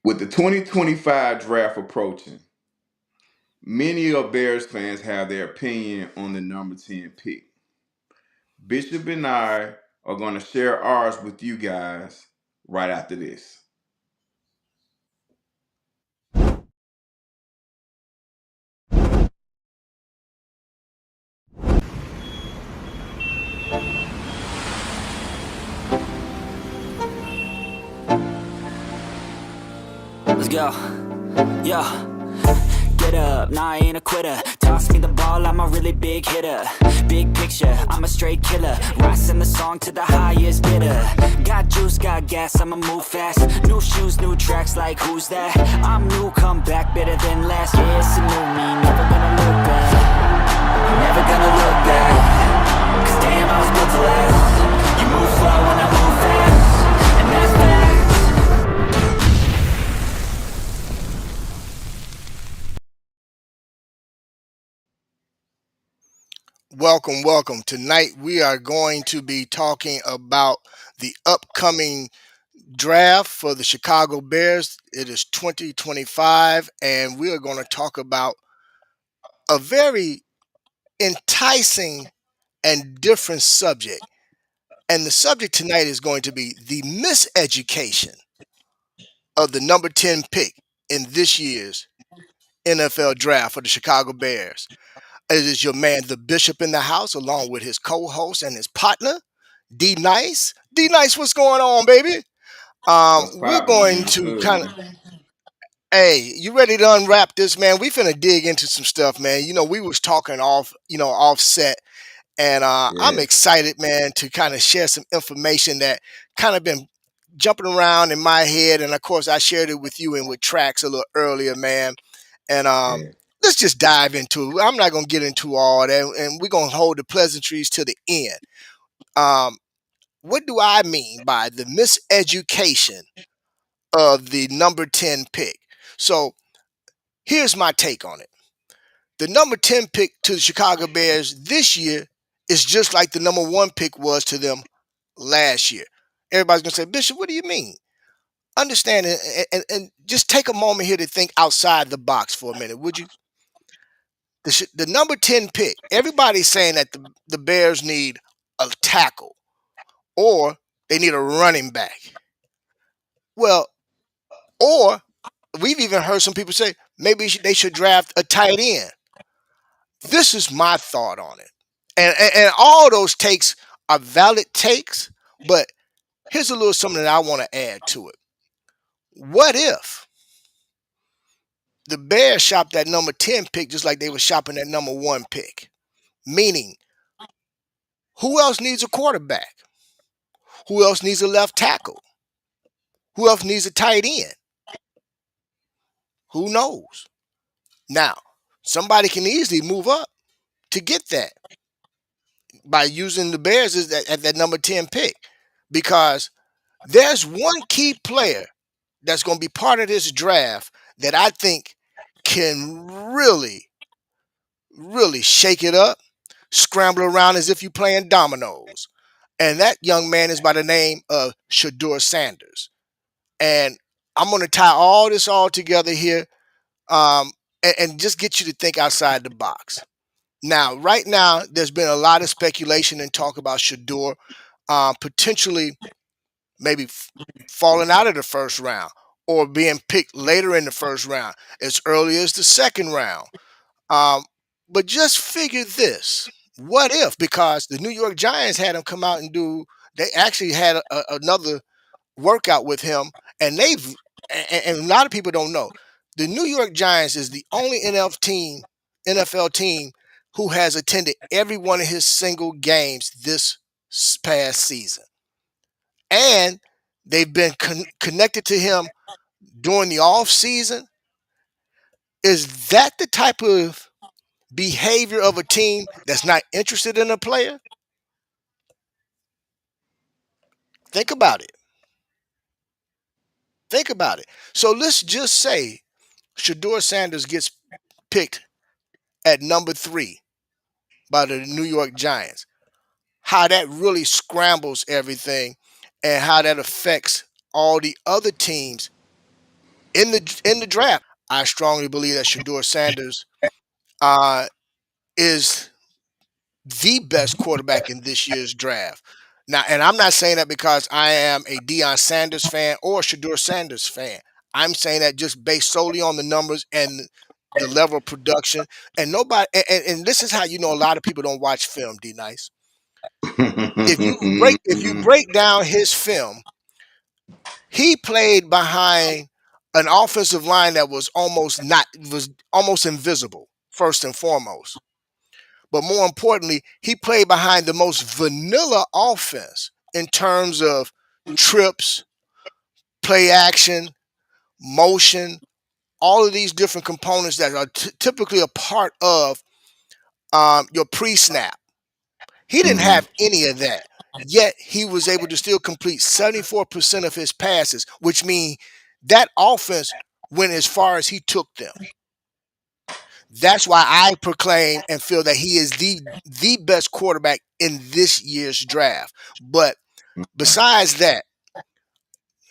With the 2025 draft approaching, many of Bears fans have their opinion on the number 10 pick. Bishop and I are going to share ours with you guys right after this. Let's go. Yo. Get up, nah, I ain't a quitter. Toss me the ball, I'm a really big hitter. Big picture, I'm a straight killer. Rising the song to the highest bidder. Got juice, got gas, I'ma move fast. New shoes, new tracks, like who's that? I'm new, come back, better than last. Yeah, it's a new me, never gonna look back. Never gonna look back. Cause damn, I was built to last. You move slow and I move fast. And that's facts. Welcome, welcome. Tonight we are going to be talking about the upcoming draft for the Chicago Bears. It is 2025, and we are going to talk about a very enticing and different subject. And the subject tonight is going to be the miseducation of the number 10 pick in this year's NFL draft for the Chicago Bears. It is your man, the Bishop, in the house, along with his co-host and his partner, D Nice. D Nice, what's going on, baby? What's We're poppin', man? going What's to good, kind of, man? hey, you ready to unwrap this, man? We finna dig into some stuff, man. You know, we was talking offset, and I'm Yes. excited, man, to kind of share some information that kind of been jumping around in my head, and of course, I shared it with you and with Trax a little earlier, man. And Yeah. let's just dive into it. I'm not gonna get into all that, and we're gonna hold the pleasantries to the end. Um, what do I mean by the miseducation of the number 10 pick? So here's my take on it. The number 10 pick to the Chicago Bears this year is just like the number one pick was to them last year. Everybody's gonna say, Bishop, what do you mean? Understand it and just take a moment here to think outside the box for a minute, would you? The number 10 pick, everybody's saying that the Bears need a tackle or they need a running back. Well, or we've even heard some people say maybe they should draft a tight end. This is my thought on it. And all those takes are valid takes, but here's a little something that I want to add to it. What if the Bears shopped that number 10 pick just like they were shopping that number one pick? Meaning, who else needs a quarterback? Who else needs a left tackle? Who else needs a tight end? Who knows? Now, somebody can easily move up to get that by using the Bears at that number 10 pick because there's one key player that's going to be part of this draft that I think can really shake it up, scramble around as if you're playing dominoes. And that young man is by the name of Shador Sanders. And I'm going to tie all together here and just get you to think outside the box. Now, right now, there's been a lot of speculation and talk about Shador potentially maybe falling out of the first round or being picked later in the first round, as early as the second round. Um, but just figure this. What if? Because the New York Giants had him come out and they actually had another workout with him, and and a lot of people don't know, the New York Giants is the only NFL team who has attended every one of his single games this past season, and they've been connected to him during the off season. Is that the type of behavior of a team that's not interested in a player? Think about it. Think about it. So let's just say Shador Sanders gets picked at number 3 by the New York Giants. How that really scrambles everything and how that affects all the other teams in the draft. I strongly believe that Shador Sanders uh, is the best quarterback in this year's draft. Now, and I'm not saying that because I am a Deion Sanders fan or a Shador Sanders fan. I'm saying that just based solely on the numbers and the level of production. And nobody, and this is how you know a lot of people don't watch film. D Nice. If you break down his film, he played behind an offensive line that was almost invisible. First and foremost. But more importantly, he played behind the most vanilla offense in terms of trips, play action, motion, all of these different components that are typically a part of your pre snap. He didn't Mhm. have any of that. Yet he was able to still complete 74% of his passes, which means that offense went as far as he took them. That's why I proclaim and feel that he is the best quarterback in this year's draft. But besides that,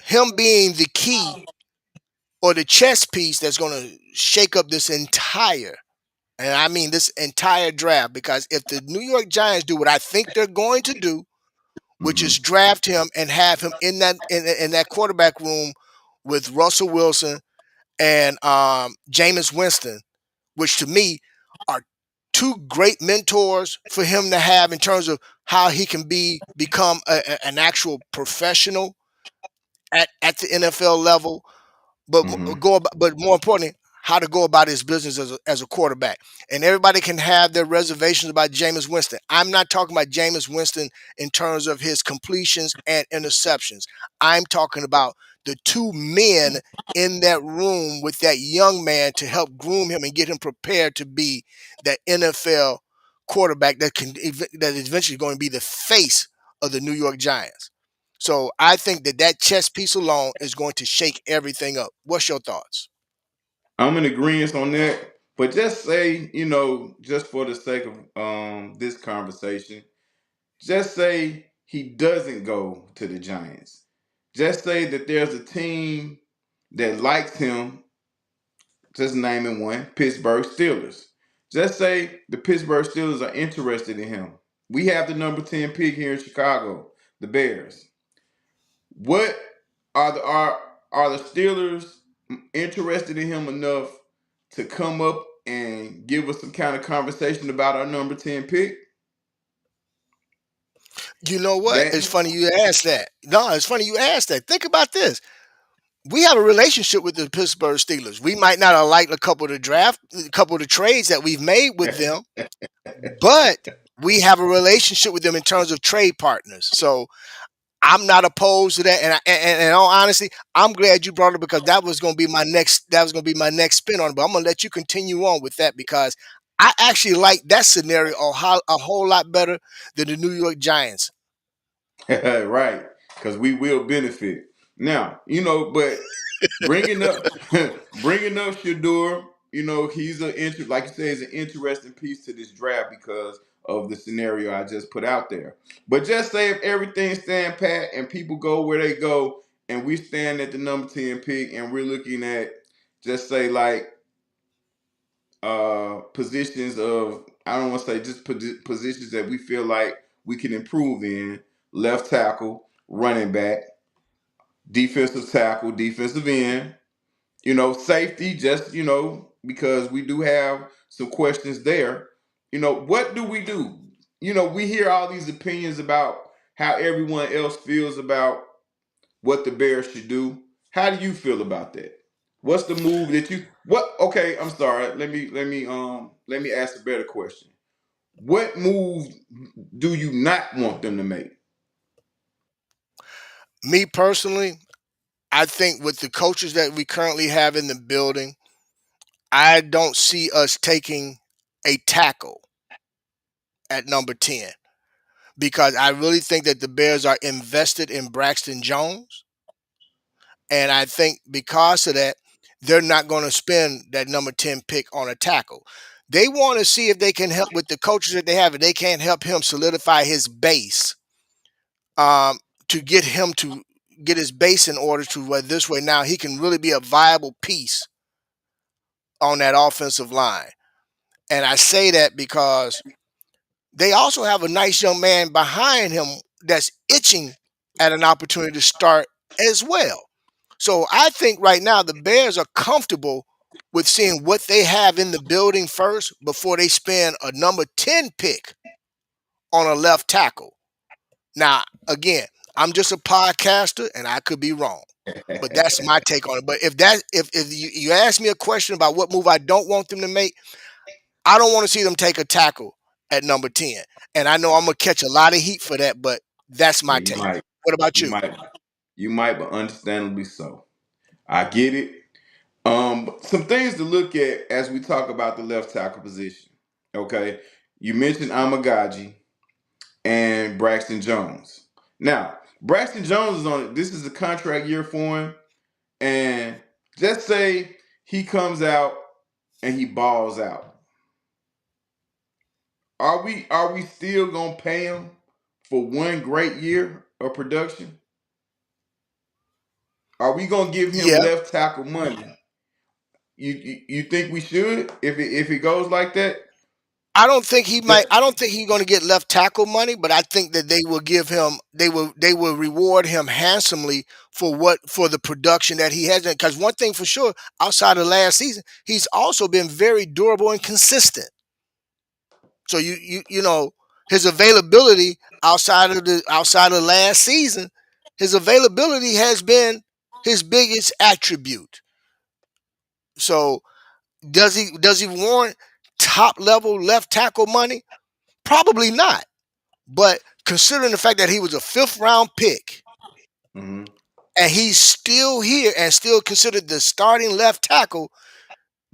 him being the key or the chess piece that's going to shake up this entire, and I mean this entire draft, because if the New York Giants do what I think they're going to do, which is Mhm. draft him and have him in that quarterback room with Russell Wilson and Jameis Winston, which to me are two great mentors for him to have in terms of how he can become an actual professional at the NFL level, but Mhm. but more importantly, how to go about his business as a quarterback. And everybody can have their reservations about Jameis Winston. I'm not talking about Jameis Winston in terms of his completions and interceptions. I'm talking about the two men in that room with that young man to help groom him and get him prepared to be that NFL quarterback that is eventually going to be the face of the New York Giants. So I think that chess piece alone is going to shake everything up. What's your thoughts? I'm in agreement on that. But just say, just for the sake of this conversation, just say he doesn't go to the Giants. Just say that there's a team that likes him, just naming one, Pittsburgh Steelers. Just say the Pittsburgh Steelers are interested in him. We have the number 10 pick here in Chicago, the Bears. What are the Steelers interested in him enough to come up and give us some kind of conversation about our number 10 pick? You know what? That It's funny you asked that. No, it's funny you asked that. Think about this. We have a relationship with the Pittsburgh Steelers. We might not have liked a couple of the trades that we've made with them, but we have a relationship with them in terms of trade partners. So I'm not opposed to that, and in all honesty, I'm glad you brought it because that was going to be my next. That was going to be my next spin on it. But I'm going to let you continue on with that because I actually like that scenario a whole lot better than the New York Giants. right, because we will benefit. Now, but bringing up bringing up Shador, he's like you say, is an interesting piece to this draft because of the scenario I just put out there. But just say if everything stand pat and people go where they go, and we stand at the number 10 pick, and we're looking at, just say, like, positions of, I don't want to say just positions that we feel like we can improve in: left tackle, running back, defensive tackle, defensive end, safety, just, because we do have some questions there. What do we do? We hear all these opinions about how everyone else feels about what the Bears should do. How do you feel about that? What's the move that you what okay, I'm sorry. Let me ask a better question. What move do you not want them to make? Me personally, I think with the coaches that we currently have in the building, I don't see us taking a tackle at number 10 because I really think that the Bears are invested in Braxton Jones. And I think because of that, they're not going to spend that number 10 pick on a tackle. They want to see if they can help with the coaches that they have, if they can't help him solidify his base um, to get him to get his base in order to where this way now he can really be a viable piece on that offensive line. And I say that because they also have a nice young man behind him that's itching at an opportunity to start as well. So I think right now the Bears are comfortable with seeing what they have in the building first before they spend a number 10 pick on a left tackle. Now, again, I'm just a podcaster and I could be wrong. But that's my take on it. But if you ask me a question about what move I don't want them to make, I don't want to see them take a tackle at number 10. And I know I'm gonna catch a lot of heat for that, but that's Yeah, my take. What about you you? might, you might, but understandably so. I get it. Some things to look at as we talk about the left tackle position. Okay, you mentioned Amagaji and Braxton Jones. Now, Braxton Jones is on it. This is a contract year for him, and just say he comes out and he balls out. Are we still gonna pay him for one great year of production? Are we gonna give him Yeah. left tackle money? You think we should if it goes like that? I don't think he's going to get left tackle money, but I think that they will give him they will reward him handsomely for the production that he has. Because one thing for sure, outside of last season, he's also been very durable and consistent. So you know his availability outside of last season, his availability has been his biggest attribute. So does he warrant top level left tackle money? Probably not. But considering the fact that he was a fifth round pick Hmm. and he's still here and still considered the starting left tackle,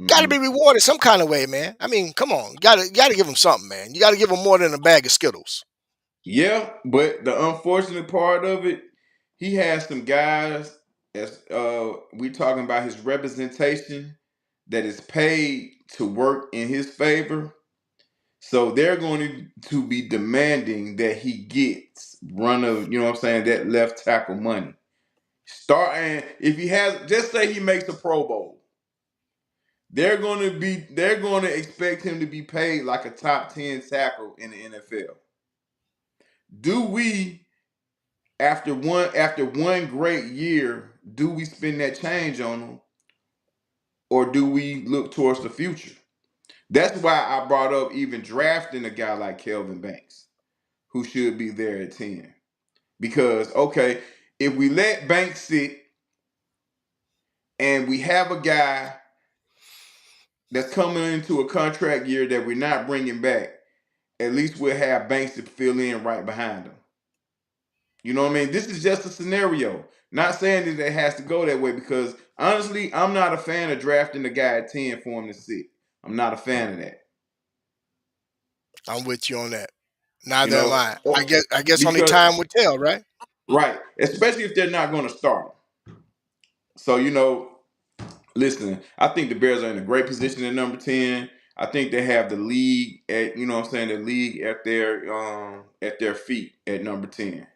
got to Hmm. be rewarded some kind of way, man. I mean, come on, you got to give him something, man. You got to give him more than a bag of Skittles. Yeah, but the unfortunate part of it, he has some guys as we talking about his representation that is paid to work in his favor. So they're going to be demanding that he gets run of, you know what I'm saying, that left tackle money. Starting if he has, just say he makes a Pro Bowl, they're going to expect him to be paid like a top 10 tackle in the NFL. Do we after one great year, do we spend that change on him or do we look towards the future? That's why I brought up even drafting a guy like Kelvin Banks, who should be there at 10. Because okay, if we let Banks sit and we have a guy that's coming into a contract year that we're not bringing back, at least we'll have Banks to fill in right behind him. You know what I mean? This is just a scenario. Not saying that it has to go that way because honestly, I'm not a fan of drafting the guy at 10 for him to sit. I'm not a fan of that. I'm with you on that. You Neither am know, I. I guess only because time would tell, right? right, especially if they're not going to start him. So listen, I think the Bears are in a great position at number 10. I think they have the league at you know what I'm saying, the league at their feet at number 10.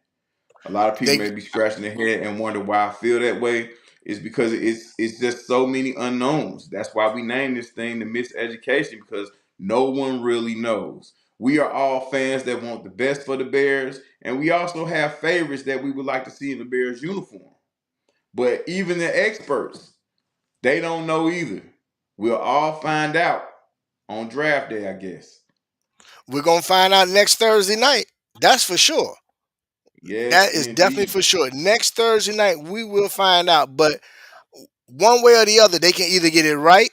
A lot of people They may be scratching their head and wonder why I feel that way. It's because it's just so many unknowns. That's why we named this thing the miseducation because no one really knows. We are all fans that want the best for the Bears, and we also have favorites that we would like to see in the Bears uniform. But even the experts, they don't know either. We'll all find out on draft day, I guess. we're gonna find out next Thursday night. That's for sure. Yes, That is definitely indeed. for sure. Next Thursday night, we will find out. But one way or the other, they can either get it right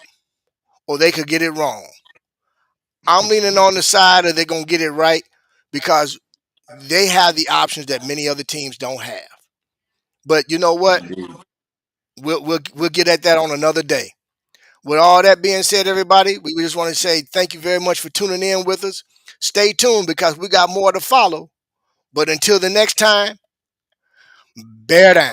or they could get it wrong. I'm leaning on the side of they're gonna get it right because they have the options that many other teams don't have. But you know what? Indeed. We'll get at that on another day. With all that being said, everybody, we just want to say thank you very much for tuning in with us. Stay tuned because we got more to follow. But until the next time, bear down.